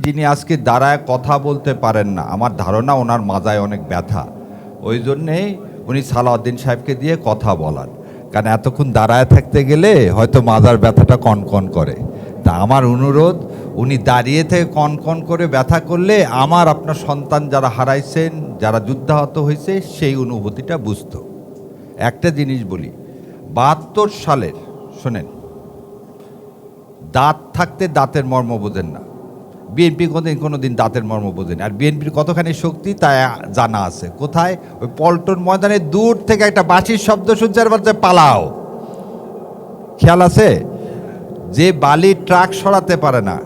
যিনি আজকে দাঁড়ায় কথা বলতে পারেন না, আমার ধারণা ওনার মাজায় অনেক ব্যথা, ওই জন্যেই উনি সালাউদ্দিন সাহেবকে দিয়ে কথা বলান, কারণ এতক্ষণ দাঁড়ায় থাকতে গেলে হয়তো মাজার ব্যথাটা কনকন করে। তা আমার অনুরোধ, উনি দাঁড়িয়ে থেকে কনকন করে ব্যথা করলে আমার আপনার সন্তান যারা হারাইছেন, যারা যুদ্ধাহত হয়েছে, সেই অনুভূতিটা বুঝতো। একটা জিনিস বলি, ৭২ সালের, শোনেন, দাঁত থাকতে দাঁতের মর্ম বোঝেন না। বিএনপি কোনো দিন দাঁতের মর্ম বোঝেন, আর বিএনপির কতখানি শক্তি তা জানা আছে। কোথায়? ওই পল্টন ময়দানে দূর থেকে একটা বাঁশির শব্দ শুনছে আর বলছে পালাও। খেয়াল আছে? যে বালির ট্রাক সরাতে পারে না,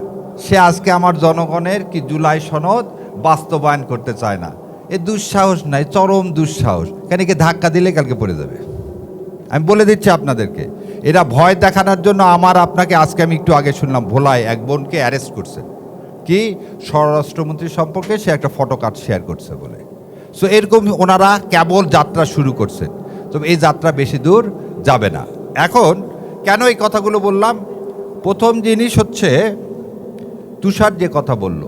সে আজকে আমার জনগণের কি জুলাই সনদ বাস্তবায়ন করতে চায় না। এ দুঃসাহস নাই, চরম দুঃসাহস। কেন কি ধাক্কা দিলে কালকে পড়ে যাবে। আমি বলে দিচ্ছি আপনাদেরকে, এরা ভয় দেখানোর জন্য আপনাকে আজকে আমি একটু আগে শুনলাম ভোলায় এক বোনকে অ্যারেস্ট করছে, কি স্বরাষ্ট্রমন্ত্রী সম্পর্কে সে একটা ফটো কার্ড শেয়ার করছে বলে। সো এরকম ওনারা কেবল যাত্রা শুরু করছেন, তবে এই যাত্রা বেশি দূর যাবে না। এখন কেন এই কথাগুলো বললাম? প্রথম জিনিস হচ্ছে তুষার যে কথা বলল,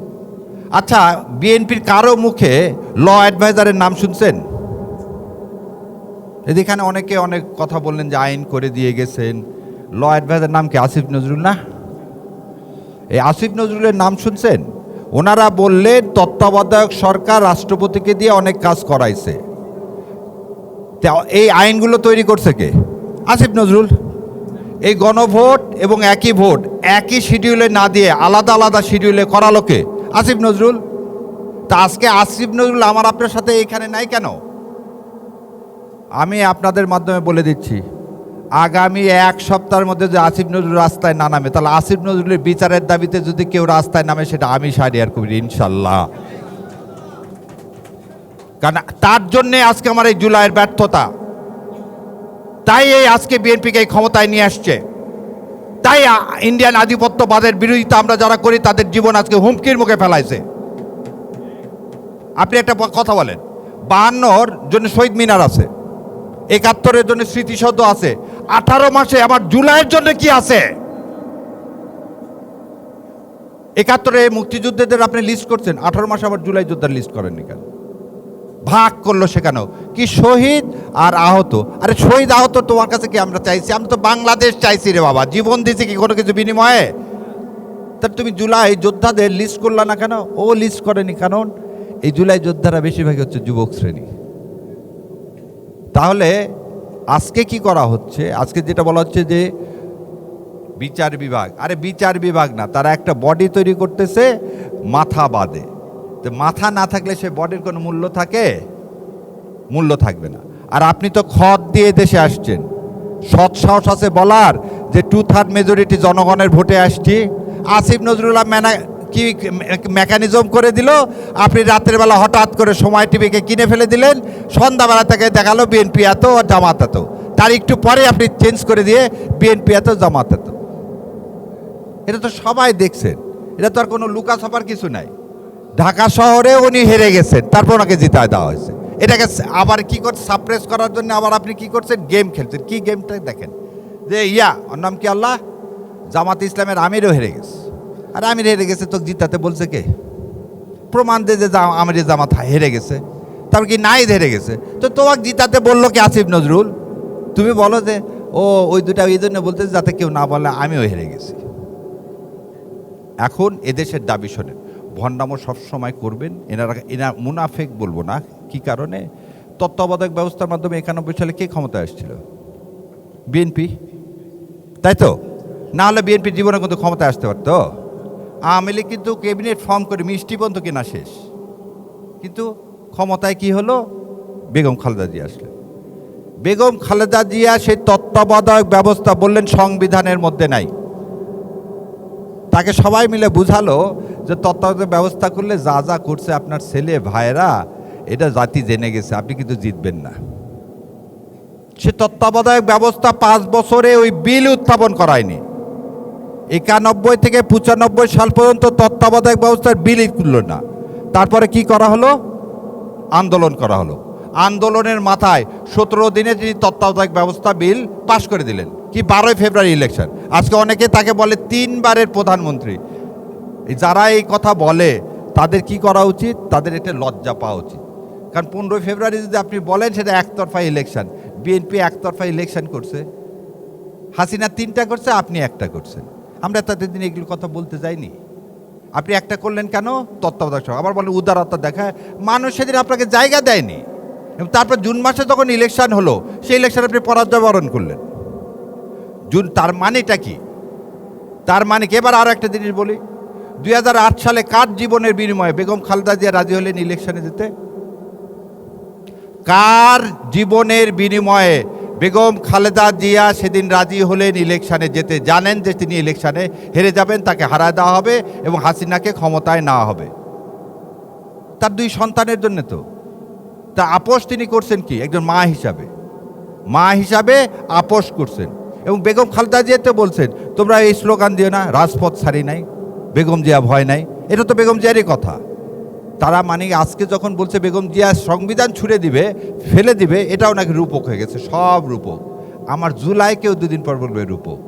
আচ্ছা বিএনপির কারো মুখে ল অ্যাডভাইজারের নাম শুনছেন? এখানে অনেকে অনেক কথা বললেন যে আইন করে দিয়ে গেছেন। ল অ্যাডভাইজার নাম কি? আসিফ নজরুল না? এই আসিফ নজরুলের নাম শুনছেন? ওনারা বললেন তত্ত্বাবধায়ক সরকার রাষ্ট্রপতিকে দিয়ে অনেক কাজ করাইছে। এই আইনগুলো তৈরি করছে কে? আসিফ নজরুল। এই গণভোট এবং একই ভোট একই শিডিউলে না দিয়ে আলাদা আলাদা শিডিউলে করালো কে? আসিফ নজরুল। তা আজকে আসিফ নজরুল আমার আপনার সাথে এখানে নাই কেন? আমি আপনাদের মাধ্যমে বলে দিচ্ছি, আগামী এক সপ্তাহের মধ্যে যে আসিফ নজরুল রাস্তায় না নামে, তাহলে আসিফ নজরুলের বিচারের দাবিতে যদি কেউ রাস্তায় নামে সেটা আমি শাহরিয়ার কবির, ইনশাল্লাহ। কারণ তার জন্যে আজকে আমার এই জুলাইয়ের ব্যর্থতা, তাই এই আজকে বিএনপিকে এই ক্ষমতায় নিয়ে আসছে, তাই ইন্ডিয়ান আধিপত্যবাদের বিরোধিতা আমরা যারা করি তাদের জীবন আজকে হুমকির মুখে ফেলাইছে। আপনি একটা কথা বলেন, ৫২-র জন্য শহীদ মিনার আছে, ৭১-এর জন্য স্মৃতিসৌধ আছে, ১৮ মাসে আমার জুলাইয়ের জন্য কি আছে? ৭১-এ মুক্তিযুদ্ধের আপনি লিস্ট করছেন, ১৮ মাসে আবার জুলাই যোদ্ধার লিস্ট করেননি কেন? ভাগ করলো সেখানেও কি শহীদ আর আহত। আরে শহীদ আহত তোমার কাছে কি আমরা চাইছি? আমরা তো বাংলাদেশ চাইছি রে বাবা, জীবন দিয়েছি কি কোনো কিছু বিনিময়ে? তার তুমি জুলাই যোদ্ধাদের লিস্ট করলা না কেন? ও লিস্ট করেনি কারণ এই জুলাই যোদ্ধারা বেশিরভাগই হচ্ছে যুবক শ্রেণী। তাহলে আজকে কি করা হচ্ছে? আজকে যেটা বলা হচ্ছে যে বিচার বিভাগ, আরে বিচার বিভাগ না, তারা একটা বডি তৈরি করতেছে মাথা বাদে। তো মাথা না থাকলে সে বডির কোনো মূল্য থাকে? মূল্য থাকবে না। আর আপনি তো খত দিয়ে দেশে আসছেন, সৎ সাহস আছে বলার যে 2/3 মেজরিটি জনগণের ভোটে আসছি। আসিফ নজরুল্লাহ কি মেকানিজম করে দিল, আপনি রাতের বেলা হঠাৎ করে সময় টিভিকে কিনে ফেলে দিলেন, সন্ধ্যাবেলা থেকে দেখালো বিএনপি এত আর জামাত এত, তার একটু পরে আপনি চেঞ্জ করে দিয়ে বিএনপি এত জামাত এত। এটা তো সবাই দেখছেন, এটা তো আর কোনো লুকাছাপার কিছু নাই। ঢাকা শহরে উনি হেরে গেছেন, তারপর ওনাকে জিতায় দেওয়া হয়েছে। এটাকে আবার কি করছে? সাপ্রেস করার জন্য আবার আপনি কি করছেন? গেম খেলছেন। কি গেমটা দেখেন যে ওর নাম কি আল্লাহ, জামাত ইসলামের আমিরও হেরে গেছে। আর আমির হেরে গেছে তো জিতাতে বলছে কে? প্রমাণ দে যে আমির জামাত হেরে গেছে, তারপর কি নাই হেরে গেছে, তো তোমাকে জিতাতে বললো কি আসিফ নজরুল? তুমি বলো যে ও ওই দুটা এই জন্য বলতে যাতে কেউ না বলে আমিও হেরে গেছি। এখন এদেশের দাবি শোনেন, ভণ্ডামো সবসময় করবেন এরা মুনাফেক বলবো না। কি কারণে? তত্ত্বাবধায়ক ব্যবস্থার মাধ্যমে 91 সালে কে ক্ষমতায় আসছিল? বিএনপি, তাই তো? না হলে বিএনপির জীবনে কিন্তু ক্ষমতায় আসতে পারতো। আওয়ামী লীগ কিন্তু ক্যাবিনেট ফর্ম করে মিষ্টি পর্যন্ত কেনা শেষ, কিন্তু ক্ষমতায় কি হলো? বেগম খালেদা জিয়া আসলেন। বেগম খালেদা জিয়া সেই তত্ত্বাবধায়ক ব্যবস্থা বললেন সংবিধানের মধ্যে নাই। তাকে সবাই মিলে বুঝালো যে তত্ত্বাবধায়ক ব্যবস্থা করলে যা যা করছে আপনার ছেলে ভাইয়েরা, এটা জাতি জেনে গেছে, আপনি কিন্তু জিতবেন না। সে তত্ত্বাবধায়ক ব্যবস্থা 5 বছরে ওই বিল উত্থাপন করায়নি। 91 থেকে 95 সাল পর্যন্ত তত্ত্বাবধায়ক ব্যবস্থার বিলই তুলল না। তারপরে কি করা হলো? আন্দোলন করা হলো। আন্দোলনের মাথায় 17 দিনে তিনি তত্ত্বাবধায়ক ব্যবস্থা বিল পাশ করে দিলেন। কি 12 ফেব্রুয়ারি ইলেকশন। আজকে অনেকে তাকে বলে 3 বারের প্রধানমন্ত্রী। যারা এই কথা বলে তাদের কি করা উচিত? তাদের একটা লজ্জা পাওয়া উচিত। কারণ 15 ফেব্রুয়ারি যদি আপনি বলেন সেটা একতরফা ইলেকশন, বিএনপি একতরফা ইলেকশন করছে, হাসিনা 3টা করছে, আপনি একটা করছেন। আমরা তাদের দিন এগুলো কথা বলতে যাইনি। আপনি একটা করলেন কেন? তত্ত্বাবধায়ক সরকার। আবার বলেন উদারতা দেখায়। মানুষ সেদিন আপনাকে জায়গা দেয়নি, এবং তারপর জুন মাসে যখন ইলেকশন হলো, সেই ইলেকশন আপনি পরাজয় বরণ করলেন। তার মানেটা কি? তার মানে কি? এবার আরও একটা জিনিস বলি, 2008 সালে কার জীবনের বিনিময়ে বেগম খালেদা জিয়া রাজি হলেন ইলেকশনে যেতে? কার জীবনের বিনিময়ে বেগম খালেদা জিয়া সেদিন রাজি হলেন ইলেকশনে যেতে? জানেন যে তিনি ইলেকশনে হেরে যাবেন, তাকে হারায় দেওয়া হবে এবং হাসিনাকে ক্ষমতায় নেওয়া হবে। তার 2 সন্তানের জন্য। তো তা আপোষ তিনি করছেন কি? একজন মা হিসাবে আপোষ করছেন। এবং বেগম খালেদা জিয়া তো বলছেন, তোমরা এই স্লোগান দিও না, রাজপথ ছাড়ি নাই, বেগম জিয়া ভয় নাই। এটা তো বেগম জিয়ারই কথা। তারা মানে আজকে যখন বলছে বেগম জিয়া সংবিধান ছুঁড়ে দিবে, ফেলে দিবে, এটাও নাকি রূপক হয়ে গেছে, সব রূপক। আমার জুলাইকেও 2 দিন পর বলবে রূপক।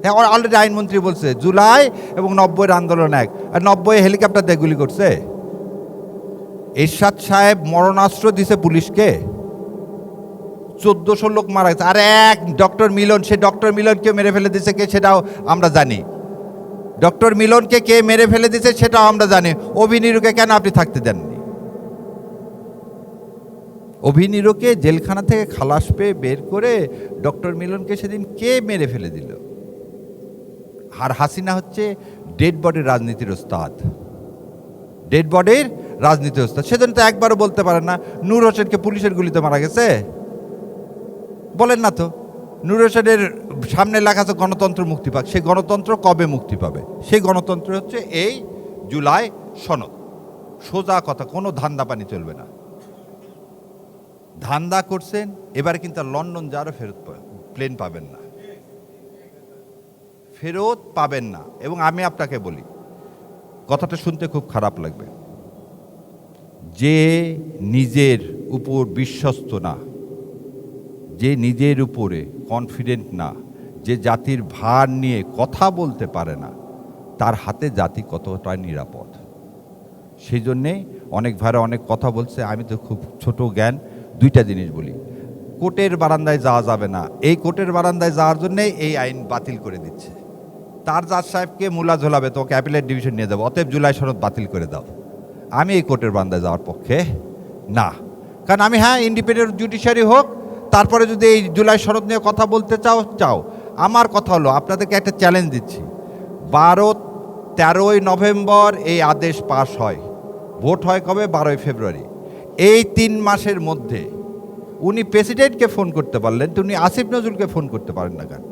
হ্যাঁ, অলরেডি আইনমন্ত্রী বলছে জুলাই এবং 90-এর আন্দোলন এক। আর 90-এ হেলিকপ্টার দিয়ে গুলি করছে। এরশাদ সাহেব মরণাস্ত্র দিছে পুলিশকে, 1400 লোক মারা গেছে। আর এক ডক্টর মিলন, সে ডক্টর মিলনকে মেরে ফেলে দিছে কে, সেটাও আমরা জানি। ডক্টর মিলনকে কে মেরে ফেলে দিছে সেটাও আমরা জানি। অভিনীরুকে কেন আপনি থাকতে দেননি? অভিনীরুকে জেলখানা থেকে খালাস পেয়ে বের করে ডক্টর মিলনকে সেদিন কে মেরে ফেলে দিল? আর হাসিনা হচ্ছে ডেড বডির রাজনীতির ওস্তাদ, ডেড বডির রাজনীতির ওস্তাদ। সেজন্য তো একবারও বলতে পারেন না নূর হোসেনকে পুলিশের গুলিতে মারা গেছে, বলেন না তো। নূর হোসেনের সামনে লেখা আছে গণতন্ত্র মুক্তি পাক। সেই গণতন্ত্র কবে মুক্তি পাবে? সেই গণতন্ত্র হচ্ছে এই জুলাই সনদ। সোজা কথা, কোনো ধান্দা পানি চলবে না। ধান্দা করছেন, এবার কিন্তু লন্ডন যারও প্লেন পাবেন না, ফেরত পাবেন না। এবং আমি আপনাকে বলি, কথাটা শুনতে খুব খারাপ লাগবে, যে নিজের উপর বিশ্বস্ত না, যে নিজের উপরে কনফিডেন্ট না, যে জাতির ভার নিয়ে কথা বলতে পারে না, তার হাতে জাতি কতটা নিরাপদ। সেই জন্যে অনেক ভাইরা অনেক কথা বলছে। আমি তো খুব ছোট জ্ঞান, 2টা জিনিস বলি। কোর্টের বারান্দায় যাওয়া যাবে না, এই কোর্টের বারান্দায় যাওয়ার জন্যে এই আইন বাতিল করে দিচ্ছে। তার জাজ সাহেবকে মুলা ঝোলাবে, তোকে অ্যাপিলেট ডিভিশন নিয়ে যাবো, অতএব জুলাই সনদ বাতিল করে দাও। আমি এই কোর্টের বারান্দায় যাওয়ার পক্ষে না। কারণ আমি, হ্যাঁ, ইন্ডিপেন্ডেন্ট জুডিশিয়ারি হোক, তারপরে যদি এই জুলাই সনদ নিয়ে কথা বলতে চাও। আমার কথা হলো, আপনাদেরকে একটা চ্যালেঞ্জ দিচ্ছি। 13ই নভেম্বর এই আদেশ পাশ হয়, ভোট হয় কবে? 12ই ফেব্রুয়ারি। এই 3 মাসের মধ্যে উনি প্রেসিডেন্টকে ফোন করতে পারলেন, তো উনি আসিফ নজরুলকে ফোন করতে পারেন না কেন?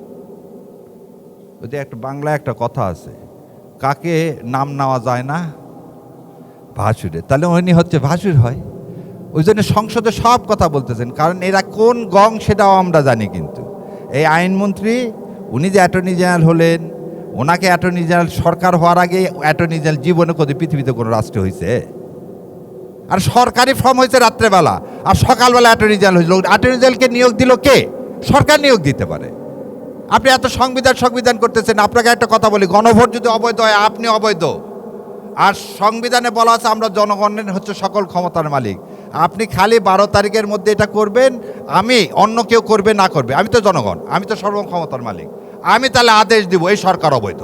ওদের একটা বাংলায় একটা কথা আছে, কাকে নাম নেওয়া যায় না? ভাসুরে। তাহলে উনি হচ্ছে ভাসুর হয়। ওই জন্য সংসদে সব কথা বলতেছেন, কারণ এরা কোন গং সেটাও আমরা জানি। কিন্তু এই আইনমন্ত্রী, উনি যে অ্যাটর্নি জেনারেল হলেন, ওনাকে অ্যাটর্নি জেনারেল, সরকার হওয়ার আগে অ্যাটর্নি জেনারেল জীবনে কোথায় পৃথিবীতে কোনো রাষ্ট্রে হয়েছে? আর সরকারি ফর্ম হয়েছে রাত্রেবেলা, আর সকালবেলা অ্যাটর্নি জেনারেল হয়েছিল। অ্যাটর্নি জেনারেলকে নিয়োগ দিল কে? সরকার নিয়োগ দিতে পারে। আপনি এত সংবিধান করতেছেন। আপনাকে একটা কথা বলি, গণভোট যদি অবৈধ হয়, আপনি অবৈধ। আর সংবিধানে বলা আছে আমরা জনগণের হচ্ছে সকল ক্ষমতার মালিক। আপনি খালি 12 তারিখের মধ্যে এটা করবেন, আমি, অন্য কেউ করবে না করবে, আমি তো জনগণ, আমি তো সর্বক্ষমতার মালিক। আমি তাহলে আদেশ দিব এই সরকার অবৈধ,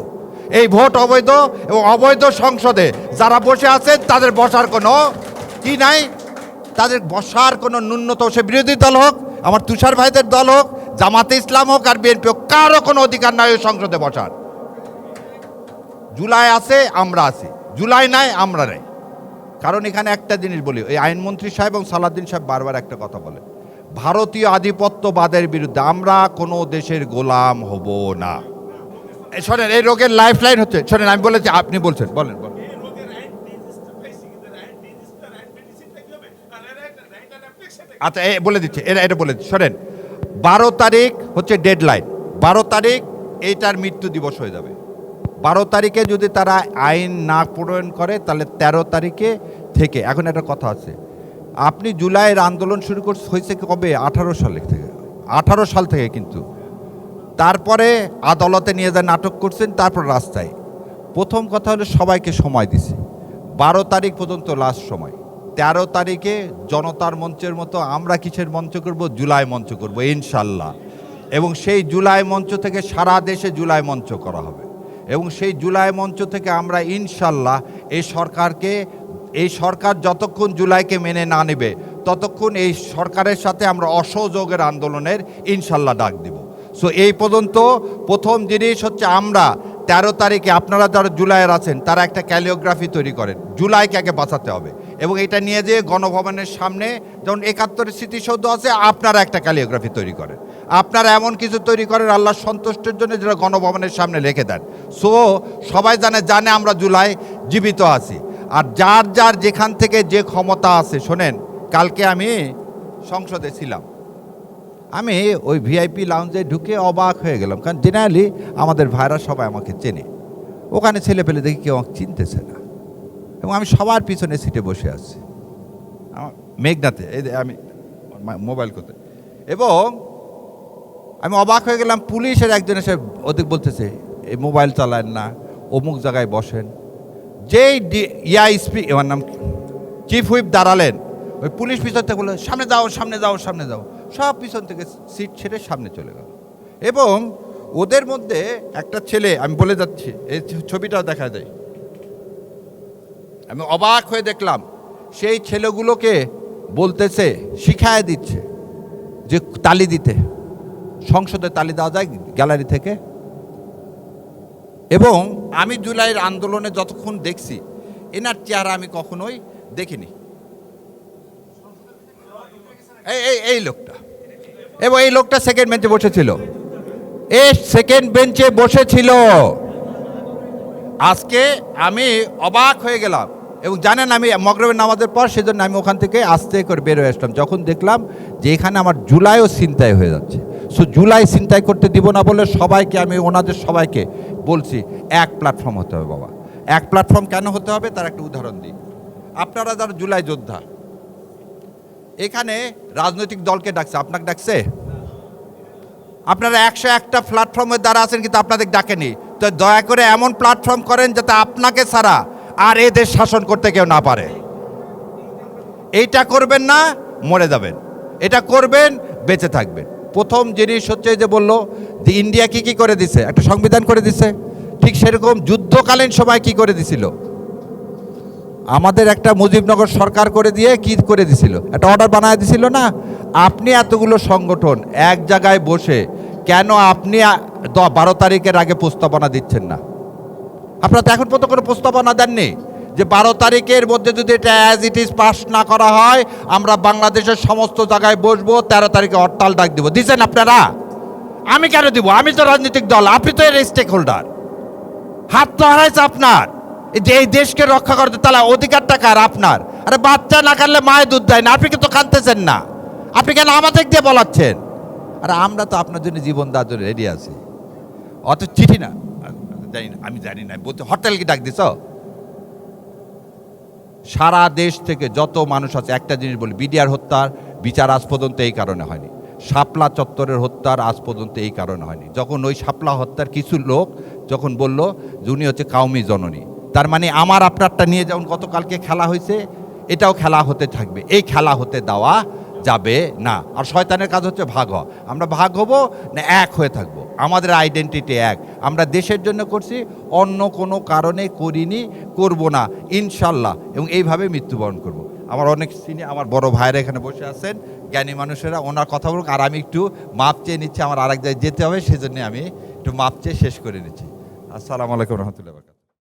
এই ভোট অবৈধ, এবং অবৈধ সংসদে যারা বসে আছেন তাদের বসার কোনো কি নাই, তাদের বসার কোনো ন্যূনতম, সে বিরোধী দল হোক, আমার তুষার ভাইদের দল হোক, জামাতে ইসলাম হোক আর বিএনপি হোক, কারো কোনো অধিকার নাই ওই সংসদে বসার। জুলাই আছে, আমরা আছি, জুলাই নাই, আমরা নাই। কারণ এখানে একটা জিনিস বলি, এই আইনমন্ত্রী সাহেব এবং সালাউদ্দিন সাহেব বারবার একটা কথা বলে, ভারতীয় আধিপত্যবাদের বিরুদ্ধে আমরা কোনো দেশের গোলাম হব না। শোনেন, এই রোগের লাইফ লাইন হচ্ছে, শোনেন আমি বলেছি, আপনি বলছেন, বলেন। আচ্ছা, বলে দিচ্ছে, এটা বলে দিচ্ছে, শোনেন, 12 তারিখ হচ্ছে ডেডলাইন। 12 তারিখ এইটার মৃত্যু দিবস হয়ে যাবে। 12 তারিখে যদি তারা আইন না প্রণয়ন করে, তাহলে 13 তারিখে থেকে, এখন একটা কথা আছে, আপনি জুলাইয়ের আন্দোলন শুরু হয়েছে কবে? 18 সালে থেকে, 18 সাল থেকে। কিন্তু তারপরে আদালতে নিয়ে যায় নাটক করছেন, তারপর রাস্তায় প্রথম কথা হলো সবাইকে সময় দিছি, 12 তারিখ পর্যন্ত লাস্ট সময়। 13 তারিখে জনতার মঞ্চের মতো আমরা কিসের মঞ্চ করব? জুলাই মঞ্চ করব ইনশাল্লাহ। এবং সেই জুলাই মঞ্চ থেকে সারা দেশে জুলাই মঞ্চ করা হবে। এবং সেই জুলাই মঞ্চ থেকে আমরা ইনশাল্লাহ এই সরকার যতক্ষণ জুলাইকে মেনে না নেবে ততক্ষণ এই সরকারের সাথে আমরা অসহযোগের আন্দোলনের ইনশাল্লাহ ডাক দিব। সো এই পর্যন্ত প্রথম জিনিস হচ্ছে আমরা 13 তারিখে আপনারা যারা জুলাইয়ের আছেন তারা একটা ক্যালিওগ্রাফি তৈরি করেন, জুলাইকে আগে বাঁচাতে হবে। এবং এটা নিয়ে যেয়ে গণভবনের সামনে যেমন 71 স্মৃতিসৌধ আছে, আপনারা একটা ক্যালিওগ্রাফি তৈরি করেন, আপনারা এমন কিছু তৈরি করেন আল্লাহর সন্তুষ্টির জন্য যেটা গণভবনের সামনে লিখে দেন। সো সবাই জানে আমরা জুলাই জীবিত আছি। আর যার যেখান থেকে যে ক্ষমতা আছে, শোনেন, কালকে আমি সংসদে ছিলাম, আমি ওই ভিআইপি লাউঞ্জে ঢুকে অবাক হয়ে গেলাম, কারণ জেনারেলি আমাদের ভাইরা সবাই আমাকে চেনে, ওখানে ছেলে পেলে দেখি কেউ আমাকে চিনতেছে না। এবং আমি সবার পিছনে সিটে বসে আছি, আমার মেঘনাতে, এই আমি মোবাইল করতে, এবং আমি অবাক হয়ে গেলাম। পুলিশের একজন এসে ওদের বলতেছে এই মোবাইল চালান না, অমুক জায়গায় বসেন। যেই আমার নাম চিফ হুইপ দাঁড়ালেন, ওই পুলিশ পিছন থেকে বললো সামনে যাও সামনে যাও সামনে যাও, সব পিছন থেকে সিট ছেড়ে সামনে চলে গেল। এবং ওদের মধ্যে একটা ছেলে, আমি বলে যাচ্ছি, এই ছবিটাও দেখা যায়, আমি অবাক হয়ে দেখলাম সেই ছেলেগুলোকে বলতেছে, শিখায় দিচ্ছে যে তালি দিতে, সংসদে তালি দেওয়া যায় গ্যালারি থেকে। এবং আমি জুলাইয়ের আন্দোলনে যতক্ষণ দেখছি এনার চেহারা আমি কখনোই দেখিনি। এই লোকটা, এবং এই লোকটা সেকেন্ড বেঞ্চে বসেছিল, সেকেন্ড বেঞ্চে বসেছিল। আজকে আমি অবাক হয়ে গেলাম। এবং জানেন, আমি মগরিবের নামাজের পর সেজন্য আমি ওখান থেকে আস্তে করে বের হয়ে আসলাম, যখন দেখলাম যে এখানে আমার জুলাইও ছিনতাই হয়ে যাচ্ছে। সো জুলাই ছিনতাই করতে দিব না বলে সবাইকে, আমি ওনাদের সবাইকে বলছি এক প্ল্যাটফর্ম হতে হবে বাবা। এক প্ল্যাটফর্ম কেন হতে হবে তার একটা উদাহরণ দিই। আপনারা যারা জুলাই যোদ্ধা, এখানে রাজনৈতিক দলকে ডাকছে, আপনাকে ডাকছে? আপনারা 101টা প্ল্যাটফর্মের দ্বারা আছেন, কিন্তু আপনাদের ডাকেনি। তো দয়া করে এমন প্ল্যাটফর্ম করেন যাতে আপনাকে ছাড়া আর এ দেশ শাসন করতে কেউ না পারে। এইটা করবেন না, মরে যাবেন। এটা করবেন, বেঁচে থাকবেন। প্রথম জিনিস হচ্ছে যে বললো যে ইন্ডিয়া কি করে দিছে, একটা সংবিধান করে দিছে। ঠিক সেরকম যুদ্ধকালীন সময় কি করে দিছিল, আমাদের একটা মুজিবনগর সরকার করে দিয়ে কি করে দিছিল, একটা অর্ডার বানায় দিছিল না। আপনি এতগুলো সংগঠন এক জায়গায় বসে কেন আপনি 12 তারিখের আগে প্রস্তাবনা দিচ্ছেন না? আপনারা তো এখন পর্যন্ত কোনো প্রস্তাবনা দেননি যে 12 তারিখের মধ্যে যদি এটা অ্যাজ ইট ইজ পাস না করা হয় আমরা বাংলাদেশের সমস্ত জায়গায় বসবো, 13 তারিখে হরতাল ডাক দিব। দিচ্ছেন আপনারা? আমি কেন দিব? আমি তো রাজনৈতিক দল, আপনি তো এর স্টেক হোল্ডার। হাত তো হারাইছে আপনার, যে এই দেশকে রক্ষা করতে, তাহলে অধিকারটা কার? আপনার। আরে বাচ্চা না কাটলে মায়ের দুধ দেয় না, আপনি কিন্তু কাঁদতেছেন না, আপনি কেন আমাদের দিয়ে বলাচ্ছেন? আর আমরা তো আপনার জন্য জীবন দেওয়ার জন্য রেডি আছি। অত চিঠি না, জানি না, আমি জানি না, বলতে হরতাল কি ডাক দিছ? সারা দেশ থেকে যত মানুষ আছে, একটা জিনিস বলি, বিডিআর হত্যার বিচার আজ পর্যন্ত এই কারণে হয়নি, শাপলা চত্বরের হত্যার আজ পর্যন্ত এই কারণে হয়নি। যখন ওই শাপলা হত্যার কিছু লোক যখন বলল যে উনি হচ্ছে কাউমি জননী, তার মানে আমার আপনারটা নিয়ে যেমন গতকালকে খেলা হয়েছে, এটাও খেলা হতে থাকবে। এই খেলা হতে দেওয়া যাবে না। আর শয়তানের কাজ হচ্ছে ভাগ হওয়া। আমরা ভাগ হব না এক হয়ে থাকব। আমাদের আইডেন্টিটি এক, আমরা দেশের জন্য করছি, অন্য কোনো কারণে করিনি, করব না ইনশাল্লাহ। এবং এইভাবে মৃত্যুবরণ করব। আমার অনেক আমার বড় ভাইরা এখানে বসে আছেন, জ্ঞানী মানুষেরা, ওনার কথা বলুক। আর আমি একটু মাপ চেয়ে নিচ্ছি, আমার আরেক জায়গায় যেতে হবে, সেজন্য আমি একটু মাপ চেয়ে শেষ করে নিচ্ছি। আসসালামু আলাইকুম রহমতুল্লাহ।